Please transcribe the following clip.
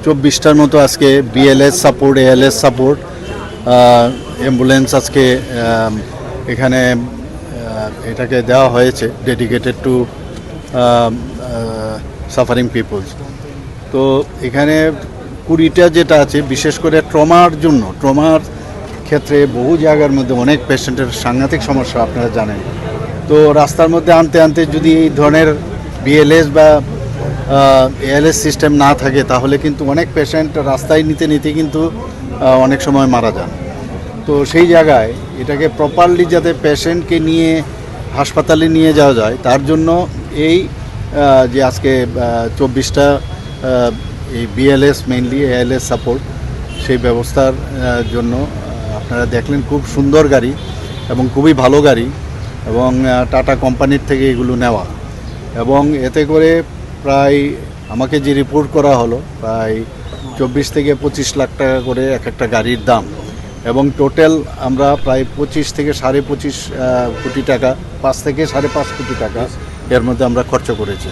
24টার মতো আজকে BLS support, ALS support ambulance আজকে এখানে এটাকে দেওয়া হয়েছে, ডেডিকেটেড টু সাফারিং পিপলস। তো এখানে 20টা যেটা আছে বিশেষ করে ট্রমার ক্ষেত্রে বহু জায়গার মধ্যে অনেক পেশেন্টের সাংঘাতিক সমস্যা আপনারা জানেন। তো রাস্তার মধ্যে আনতে যদি এই ধরনের বিএলএস বা এএলএস সিস্টেম না থাকে তাহলে কিন্তু অনেক পেশেন্ট রাস্তায় নিতে কিন্তু অনেক সময় মারা যান। তো সেই জায়গায় এটাকে প্রপারলি যাতে পেশেন্টকে নিয়ে হাসপাতালে নিয়ে যাওয়া যায় তার জন্য এই যে আজকে 24টা এই বিএলএস মেইনলি এএলএস সাপোর্ট সেই ব্যবস্থার জন্য আপনারা দেখলেন খুব সুন্দর গাড়ি এবং খুবই ভালো গাড়ি এবং টাটা কোম্পানির থেকে এগুলো নেওয়া, এবং এতে করে প্রায় আমাকে যে রিপোর্ট করা হলো প্রায় 24 থেকে 25 লাখ টাকা করে এক একটা গাড়ির দাম, এবং টোটাল আমরা প্রায় 25 থেকে 25.5 কোটি টাকা, 5 থেকে 5.5 কোটি টাকা এর মধ্যে আমরা খরচ করেছি।